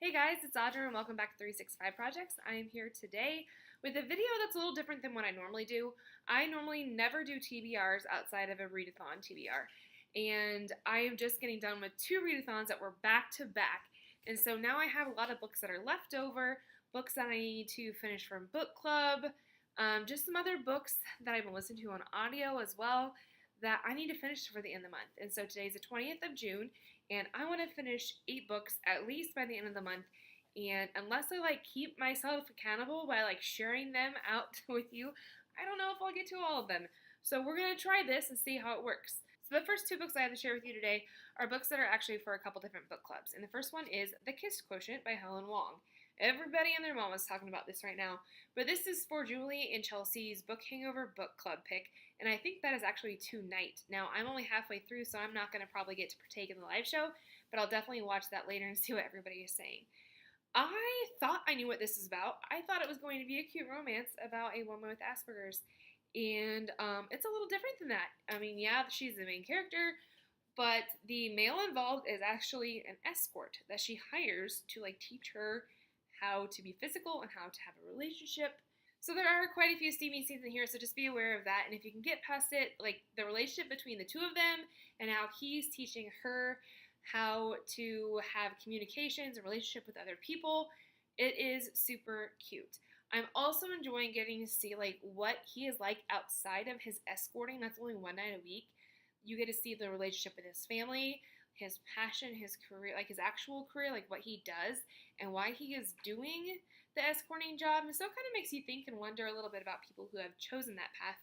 Hey guys, it's Audra and welcome back to 365 Projects. I am here today with a video that's a little different than what I normally do. I normally never do TBRs outside of a readathon TBR. And I am just getting done with two readathons that were back to back. And so now I have a lot of books that are left over, books that I need to finish from book club, just some other books that I've been listening to on audio as well that I need to finish for the end of the month. And so today's the 20th of June, and I want to finish 8 books at least by the end of the month. And unless I keep myself accountable by sharing them out with you, I don't know if I'll get to all of them. So we're going to try this and see how it works. So the first 2 books I have to share with you today are books that are actually for a couple different book clubs. And the first one is The Kiss Quotient by Helen Wong. Everybody and their mom is talking about this right now. But this is for Julie and Chelsea's Book Hangover book club pick, and I think that is actually tonight. Now, I'm only halfway through, so I'm not going to probably get to partake in the live show, but I'll definitely watch that later and see what everybody is saying. I thought I knew what this is about. I thought it was going to be a cute romance about a woman with Asperger's, and it's a little different than that. I mean, yeah, she's the main character, but the male involved is actually an escort that she hires to teach her how to be physical and how to have a relationship. So there are quite a few steamy scenes in here, so just be aware of that. And if you can get past it, the relationship between the two of them and how he's teaching her how to have communications and relationship with other people, it is super cute. I'm also enjoying getting to see what he is like outside of his escorting. That's only one night a week. You get to see the relationship with his family, his passion, his career, his actual career, what he does and why he is doing the escorting job. And so it kind of makes you think and wonder a little bit about people who have chosen that path.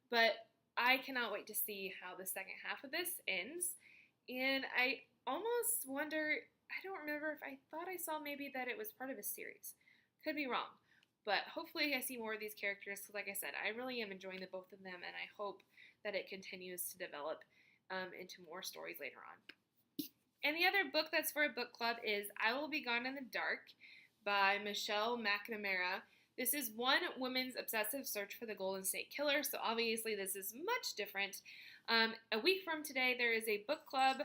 But I cannot wait to see how the second half of this ends. And I almost wonder, I don't remember if I thought I saw maybe that it was part of a series. Could be wrong. But hopefully I see more of these characters because, like I said, I really am enjoying the both of them, and I hope that it continues to develop into more stories later on. And the other book that's for a book club is I Will Be Gone in the Dark by Michelle McNamara. This is one woman's obsessive search for the Golden State Killer, so obviously this is much different. A week from today, there is a book club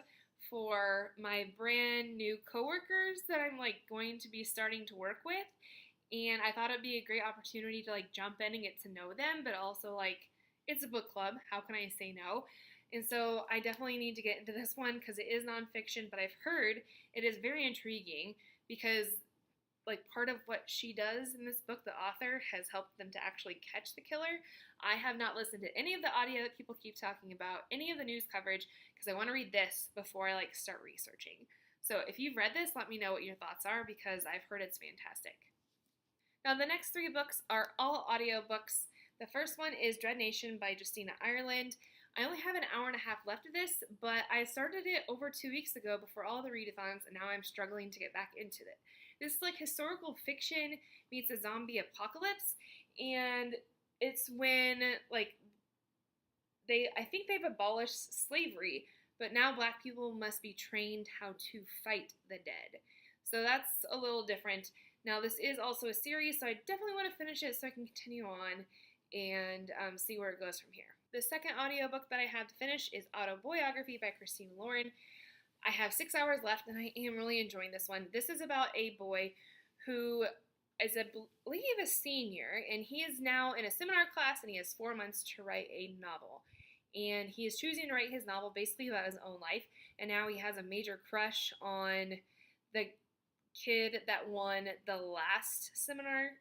for my brand new coworkers that I'm going to be starting to work with, and I thought it'd be a great opportunity to jump in and get to know them, but also it's a book club. How can I say no? And so I definitely need to get into this one because it is nonfiction, but I've heard it is very intriguing because part of what she does in this book, the author, has helped them to actually catch the killer. I have not listened to any of the audio that people keep talking about, any of the news coverage, because I want to read this before I start researching. So if you've read this, let me know what your thoughts are because I've heard it's fantastic. Now the next 3 books are all audio books. The first one is Dread Nation by Justina Ireland. I only have an hour and a half left of this, but I started it over 2 weeks ago before all the readathons, and now I'm struggling to get back into it. This is historical fiction meets a zombie apocalypse, and it's when I think they've abolished slavery, but now Black people must be trained how to fight the dead. So that's a little different. Now this is also a series, so I definitely want to finish it so I can continue on and see where it goes from here. The second audiobook that I have to finish is Autobiography by Christina Lauren. I have 6 hours left, and I am really enjoying this one. This is about a boy who is, I believe, a senior, and he is now in a seminar class, and he has 4 months to write a novel. And he is choosing to write his novel basically about his own life, and now he has a major crush on the kid that won the last seminar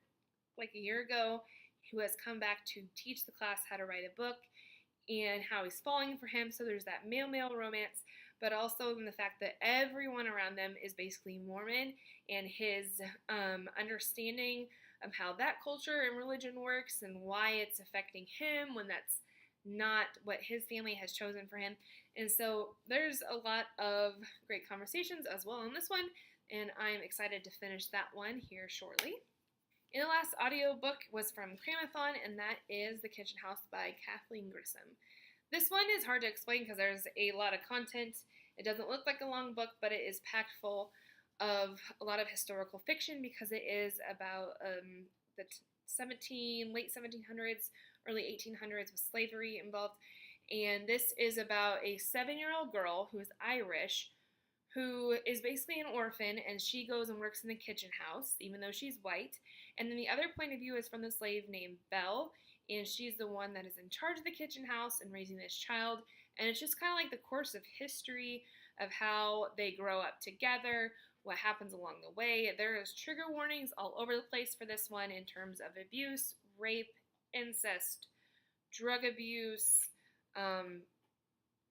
a year ago, who has come back to teach the class how to write a book, and how he's falling for him. So there's that male-male romance, but also in the fact that everyone around them is basically Mormon, and his understanding of how that culture and religion works and why it's affecting him when that's not what his family has chosen for him. And so there's a lot of great conversations as well on this one, and I'm excited to finish that one here shortly. And the last audiobook was from Cramathon, and that is The Kitchen House by Kathleen Grissom. This one is hard to explain because there's a lot of content. It doesn't look like a long book, but it is packed full of a lot of historical fiction because it is about the late 1700s, early 1800s with slavery involved. And this is about a 7-year-old girl who is Irish who is basically an orphan, and she goes and works in the kitchen house, even though she's white. And then the other point of view is from the slave named Belle, and she's the one that is in charge of the kitchen house and raising this child. And it's just kind of like the course of history of how they grow up together, what happens along the way. There is trigger warnings all over the place for this one in terms of abuse, rape, incest, drug abuse,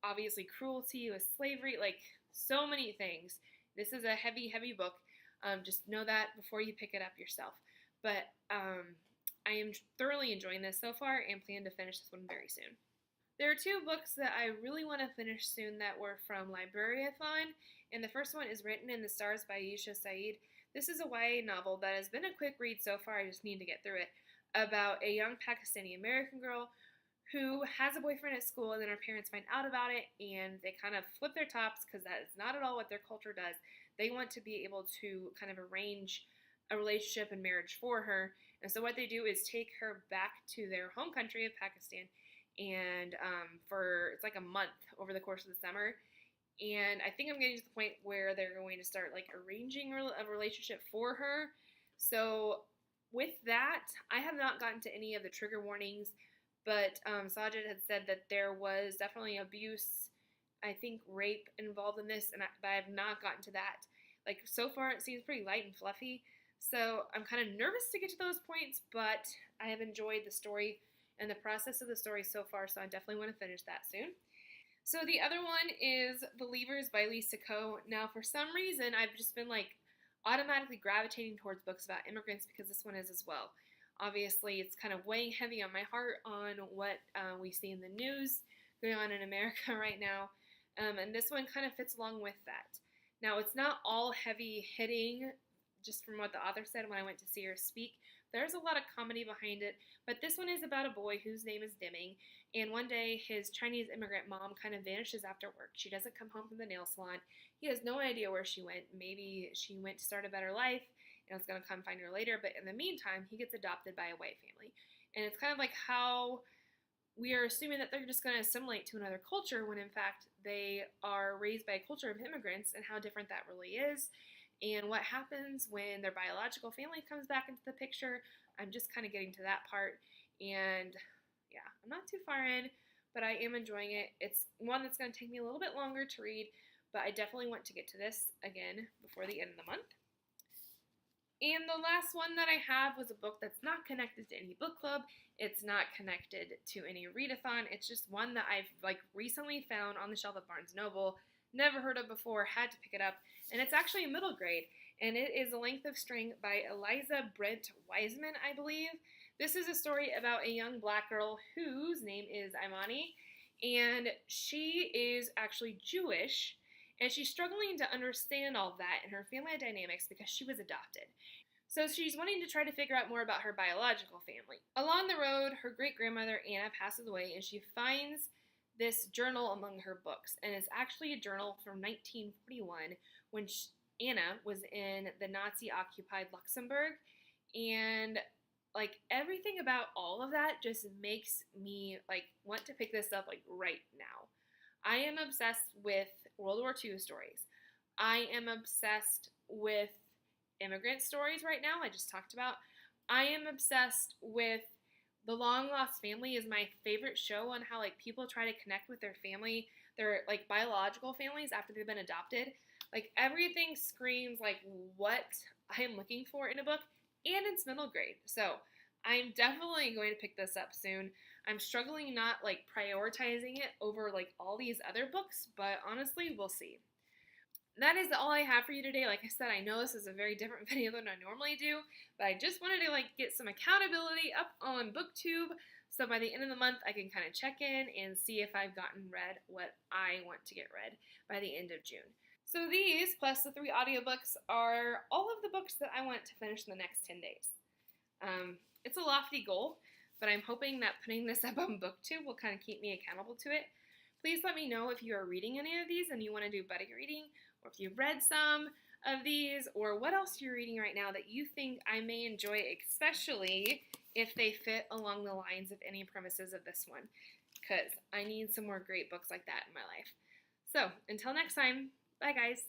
obviously cruelty with slavery, like so many things. This is a heavy, heavy book. Just know that before you pick it up yourself. But I am thoroughly enjoying this so far and plan to finish this one very soon. There are two books that I really want to finish soon that were from Librariathon, and the first one is Written in the Stars by Yusha Saeed. This is a YA novel that has been a quick read so far, I just need to get through it, about a young Pakistani American girl who has a boyfriend at school, and then her parents find out about it, and they kind of flip their tops because that is not at all what their culture does. They want to be able to kind of arrange a relationship and marriage for her, and so what they do is take her back to their home country of Pakistan, and it's like a month over the course of the summer. And I think I'm getting to the point where they're going to start like arranging a relationship for her. So with that, I have not gotten to any of the trigger warnings, but Sajid had said that there was definitely abuse, I think rape involved in this, but I have not gotten to that. Like so far, it seems pretty light and fluffy. So I'm kind of nervous to get to those points, but I have enjoyed the story and the process of the story so far, so I definitely want to finish that soon. So the other one is Believers by Lisa Ko. Now, for some reason, I've just been like automatically gravitating towards books about immigrants because this one is as well. Obviously, it's kind of weighing heavy on my heart on what we see in the news going on in America right now, and this one kind of fits along with that. Now, it's not all heavy hitting, just from what the author said when I went to see her speak. There's a lot of comedy behind it, but this one is about a boy whose name is Dimming, and one day his Chinese immigrant mom kind of vanishes after work. She doesn't come home from the nail salon. He has no idea where she went. Maybe she went to start a better life, and was going to come find her later, but in the meantime, he gets adopted by a white family. And it's kind of like how we are assuming that they're just going to assimilate to another culture when in fact they are raised by a culture of immigrants, and how different that really is. And what happens when their biological family comes back into the picture. I'm just kind of getting to that part. And yeah, I'm not too far in, but I am enjoying it. It's one that's going to take me a little bit longer to read, but I definitely want to get to this again before the end of the month. And the last one that I have was a book that's not connected to any book club. It's not connected to any readathon. It's just one that I've like recently found on the shelf of Barnes & Noble. Never heard of before, had to pick it up, and it's actually a middle grade, and it is A Length of String by Eliza Brent Wiseman, I believe. This is a story about a young black girl whose name is Imani, and she is actually Jewish, and she's struggling to understand all that and her family dynamics because she was adopted. So she's wanting to try to figure out more about her biological family. Along the road, her great-grandmother Anna passes away, and she finds this journal among her books, and it's actually a journal from 1941 when Anna was in the Nazi-occupied Luxembourg, and like everything about all of that just makes me like want to pick this up like right now. I am obsessed with World War II stories. I am obsessed with immigrant stories right now, I just talked about. I am obsessed with The Long Lost Family is my favorite show on how like people try to connect with their family, their like biological families after they've been adopted. Like everything screams like what I am looking for in a book, and it's middle grade. So I'm definitely going to pick this up soon. I'm struggling not like prioritizing it over like all these other books, but honestly, we'll see. That is all I have for you today. Like I said, I know this is a very different video than I normally do, but I just wanted to like get some accountability up on BookTube, so by the end of the month I can kind of check in and see if I've gotten read what I want to get read by the end of June. So these, plus the 3 audiobooks, are all of the books that I want to finish in the next 10 days. It's a lofty goal, but I'm hoping that putting this up on BookTube will kind of keep me accountable to it. Please let me know if you are reading any of these and you want to do buddy reading, or if you've read some of these, or what else you're reading right now that you think I may enjoy, especially if they fit along the lines of any premises of this one, because I need some more great books like that in my life. So, until next time, bye guys!